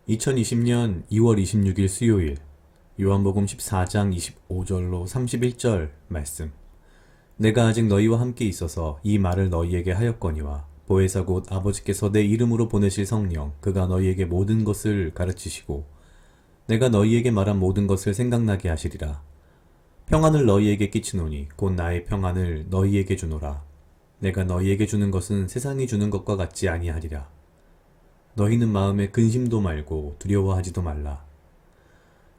2020년 2월 26일 수요일 요한복음 14장 25절로 31절 말씀. 내가 아직 너희와 함께 있어서 이 말을 너희에게 하였거니와 보혜사 곧 아버지께서 내 이름으로 보내실 성령 그가 너희에게 모든 것을 가르치시고 내가 너희에게 말한 모든 것을 생각나게 하시리라. 평안을 너희에게 끼치노니 곧 나의 평안을 너희에게 주노라. 내가 너희에게 주는 것은 세상이 주는 것과 같지 아니하리라. 너희는 마음에 근심도 말고 두려워하지도 말라.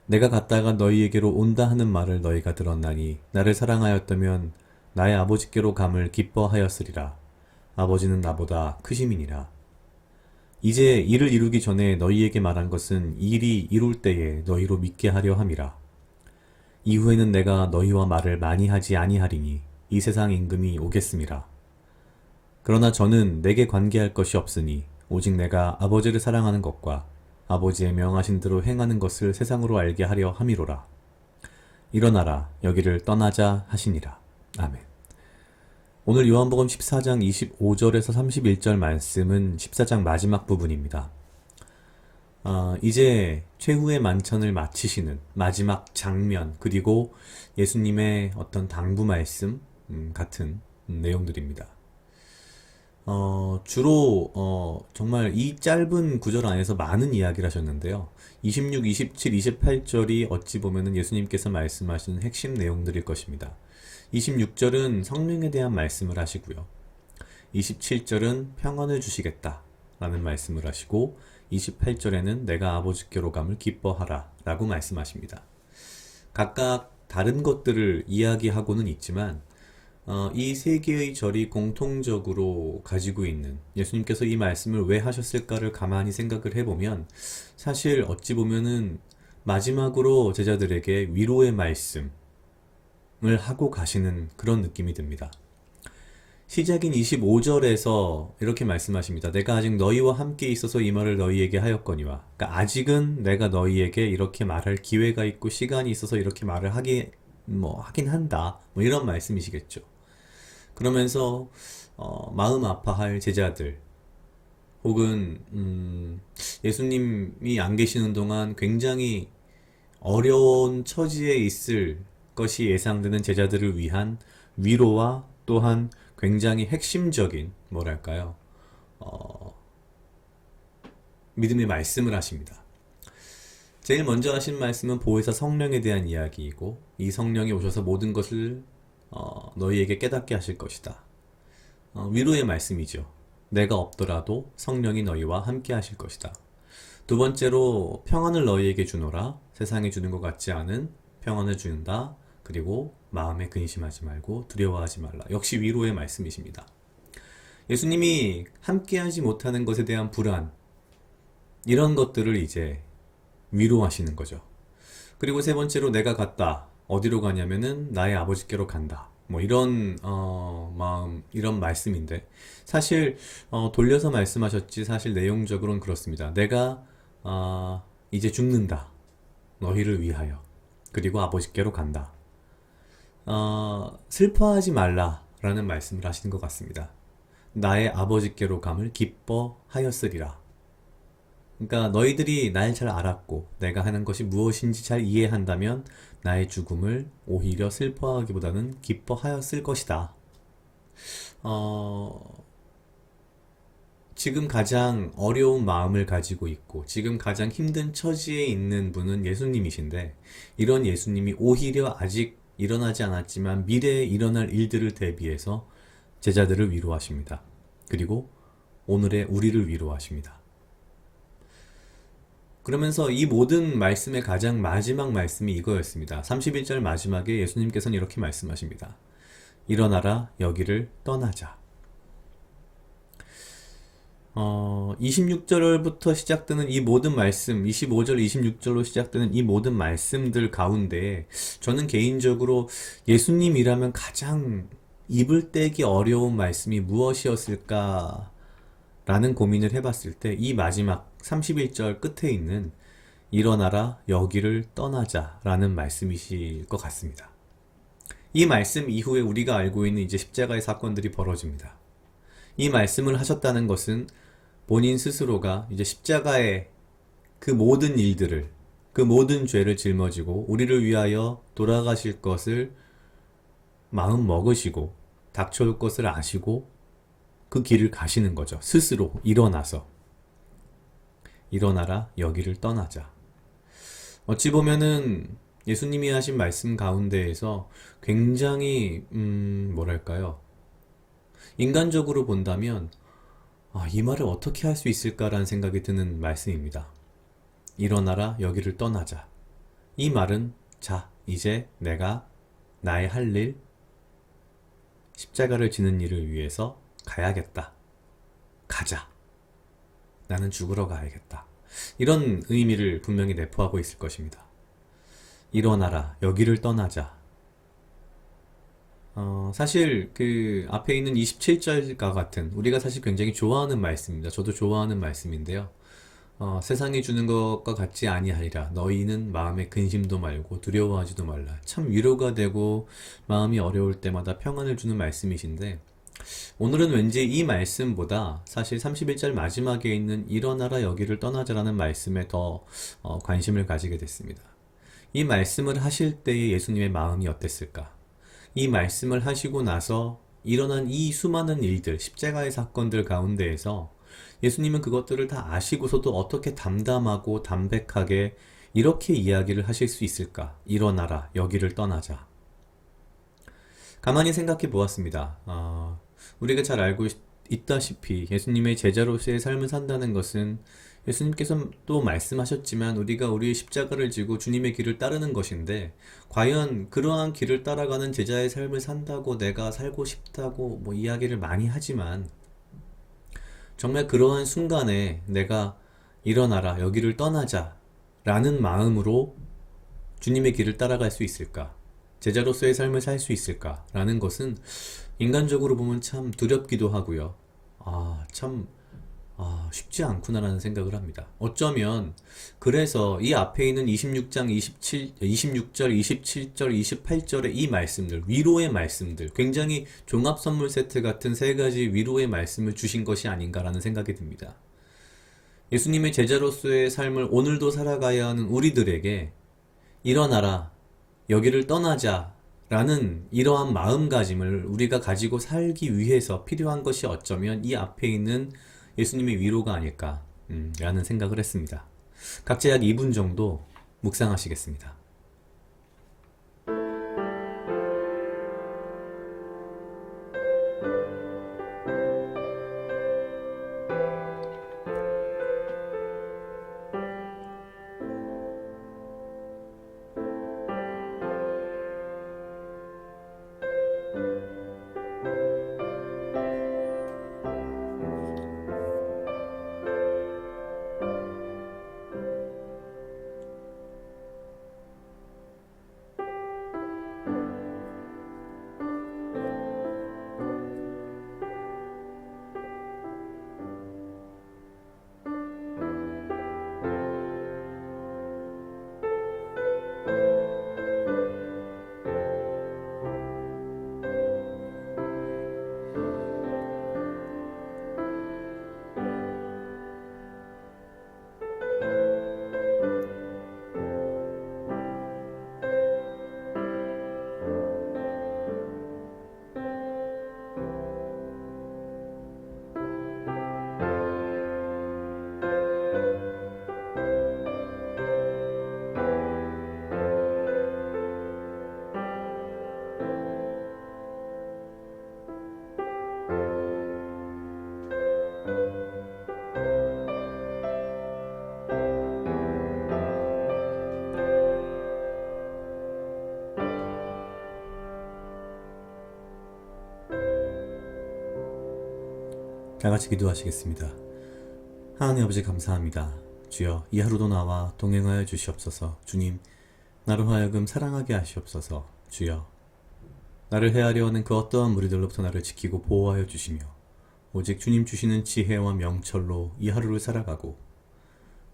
내가 갔다가 너희에게로 온다 하는 말을 너희가 들었나니 나를 사랑하였다면 나의 아버지께로 감을 기뻐하였으리라. 아버지는 나보다 크심이니라. 이제 이를 이루기 전에 너희에게 말한 것은 이 일이 이룰 때에 너희로 믿게 하려 함이라. 이후에는 내가 너희와 말을 많이 하지 아니하리니 이 세상 임금이 오겠음이라. 그러나 저는 내게 관계할 것이 없으니 오직 내가 아버지를 사랑하는 것과 아버지의 명하신 대로 행하는 것을 세상으로 알게 하려 함이로라. 일어나라 여기를 떠나자 하시니라. 아멘. 오늘 요한복음 14장 25절에서 31절 말씀은 14장 마지막 부분입니다. 이제 최후의 만찬을 마치시는 마지막 장면 그리고 예수님의 어떤 당부 말씀 같은 내용들입니다. 주로 정말 이 짧은 구절 안에서 많은 이야기를 하셨는데요. 26, 27, 28절이 어찌 보면은 예수님께서 말씀하시는 핵심 내용들일 것입니다. 26절은 성령에 대한 말씀을 하시고요. 27절은 평안을 주시겠다 라는 말씀을 하시고 28절에는 내가 아버지께로 감을 기뻐하라 라고 말씀하십니다. 각각 다른 것들을 이야기하고는 있지만 이 세 개의 절이 공통적으로 가지고 있는 예수님께서 이 말씀을 왜 하셨을까를 가만히 생각을 해보면 사실 어찌 보면은 마지막으로 제자들에게 위로의 말씀을 하고 가시는 그런 느낌이 듭니다. 시작인 25절에서 이렇게 말씀하십니다. 내가 아직 너희와 함께 있어서 이 말을 너희에게 하였거니와. 그러니까 아직은 내가 너희에게 이렇게 말할 기회가 있고 시간이 있어서 이렇게 말을 하긴 한다. 이런 말씀이시겠죠. 그러면서 마음 아파할 제자들 혹은 예수님이 안 계시는 동안 굉장히 어려운 처지에 있을 것이 예상되는 제자들을 위한 위로와 또한 굉장히 핵심적인 뭐랄까요 믿음의 말씀을 하십니다. 제일 먼저 하신 말씀은 보혜사 성령에 대한 이야기이고 이 성령이 오셔서 모든 것을 너희에게 깨닫게 하실 것이다. 위로의 말씀이죠. 내가 없더라도 성령이 너희와 함께 하실 것이다. 두 번째로 평안을 너희에게 주노라. 세상이 주는 것 같지 않은 평안을 준다. 그리고 마음에 근심하지 말고 두려워하지 말라. 역시 위로의 말씀이십니다. 예수님이 함께하지 못하는 것에 대한 불안 이런 것들을 이제 위로하시는 거죠. 그리고 세 번째로 내가 갔다. 어디로 가냐면은 나의 아버지께로 간다. 이런 마음 이런 말씀인데 사실 돌려서 말씀하셨지 사실 내용적으로는 그렇습니다. 내가 이제 죽는다. 너희를 위하여. 그리고 아버지께로 간다. 슬퍼하지 말라라는 말씀을 하시는 것 같습니다. 나의 아버지께로 감을 기뻐하였으리라. 그러니까 너희들이 날 잘 알았고 내가 하는 것이 무엇인지 잘 이해한다면 나의 죽음을 오히려 슬퍼하기보다는 기뻐하였을 것이다. 지금 가장 어려운 마음을 가지고 있고 지금 가장 힘든 처지에 있는 분은 예수님이신데 이런 예수님이 오히려 아직 일어나지 않았지만 미래에 일어날 일들을 대비해서 제자들을 위로하십니다. 그리고 오늘의 우리를 위로하십니다. 그러면서 이 모든 말씀의 가장 마지막 말씀이 이거였습니다. 31절 마지막에 예수님께서는 이렇게 말씀하십니다. 일어나라 여기를 떠나자. 26절부터 시작되는 이 모든 말씀, 25절, 26절로 시작되는 이 모든 말씀들 가운데 저는 개인적으로 예수님이라면 가장 입을 떼기 어려운 말씀이 무엇이었을까 라는 고민을 해봤을 때 이 마지막 31절 끝에 있는 일어나라 여기를 떠나자 라는 말씀이실 것 같습니다. 이 말씀 이후에 우리가 알고 있는 이제 십자가의 사건들이 벌어집니다. 이 말씀을 하셨다는 것은 본인 스스로가 이제 십자가에 그 모든 일들을, 그 모든 죄를 짊어지고 우리를 위하여 돌아가실 것을 마음 먹으시고 닥쳐올 것을 아시고 그 길을 가시는 거죠. 스스로 일어나서. 일어나라 여기를 떠나자. 어찌 보면은 예수님이 하신 말씀 가운데에서 굉장히 뭐랄까요? 인간적으로 본다면 이 말을 어떻게 할 수 있을까라는 생각이 드는 말씀입니다. 일어나라 여기를 떠나자. 이 말은 자 이제 내가 나의 할 일, 십자가를 지는 일을 위해서 가야겠다. 가자. 나는 죽으러 가야겠다. 이런 의미를 분명히 내포하고 있을 것입니다. 일어나라 여기를 떠나자. 사실 그 앞에 있는 27절과 같은 우리가 사실 굉장히 좋아하는 말씀입니다. 저도 좋아하는 말씀인데요. 세상이 주는 것과 같지 아니하리라. 너희는 마음에 근심도 말고 두려워하지도 말라. 참 위로가 되고 마음이 어려울 때마다 평안을 주는 말씀이신데 오늘은 왠지 이 말씀보다 사실 31절 마지막에 있는 일어나라 여기를 떠나자라는 말씀에 더 관심을 가지게 됐습니다. 이 말씀을 하실 때의 예수님의 마음이 어땠을까? 이 말씀을 하시고 나서 일어난 이 수많은 일들, 십자가의 사건들 가운데에서 예수님은 그것들을 다 아시고서도 어떻게 담담하고 담백하게 이렇게 이야기를 하실 수 있을까? 일어나라, 여기를 떠나자. 가만히 생각해 보았습니다. 우리가 잘 알고 있다시피 예수님의 제자로서의 삶을 산다는 것은 예수님께서 또 말씀하셨지만 우리가 우리의 십자가를 지고 주님의 길을 따르는 것인데 과연 그러한 길을 따라가는 제자의 삶을 산다고 내가 살고 싶다고 이야기를 많이 하지만 정말 그러한 순간에 내가 일어나라 여기를 떠나자 라는 마음으로 주님의 길을 따라갈 수 있을까? 제자로서의 삶을 살 수 있을까? 라는 것은 인간적으로 보면 참 두렵기도 하고요. 쉽지 않구나라는 생각을 합니다. 어쩌면 그래서 이 앞에 있는 26장 26절, 27절, 28절의 이 말씀들, 위로의 말씀들, 굉장히 종합선물 세트 같은 세 가지 위로의 말씀을 주신 것이 아닌가라는 생각이 듭니다. 예수님의 제자로서의 삶을 오늘도 살아가야 하는 우리들에게 일어나라, 여기를 떠나자 라는 이러한 마음가짐을 우리가 가지고 살기 위해서 필요한 것이 어쩌면 이 앞에 있는 예수님의 위로가 아닐까 라는 생각을 했습니다. 각자 약 2분 정도 묵상하시겠습니다. 다 같이 기도하시겠습니다. 하나님 아버지 감사합니다. 주여 이 하루도 나와 동행하여 주시옵소서. 주님 나로 하여금 사랑하게 하시옵소서. 주여 나를 해하려 하는 그 어떠한 무리들로부터 나를 지키고 보호하여 주시며 오직 주님 주시는 지혜와 명철로 이 하루를 살아가고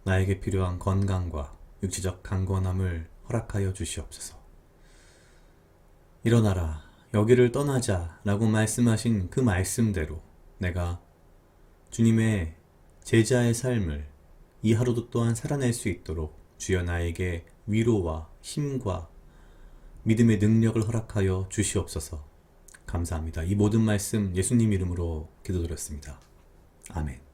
나에게 필요한 건강과 육체적 강건함을 허락하여 주시옵소서. 일어나라 여기를 떠나자 라고 말씀하신 그 말씀대로 내가 주님의 제자의 삶을 이 하루도 또한 살아낼 수 있도록 주여 나에게 위로와 힘과 믿음의 능력을 허락하여 주시옵소서. 감사합니다. 이 모든 말씀 예수님 이름으로 기도드렸습니다. 아멘.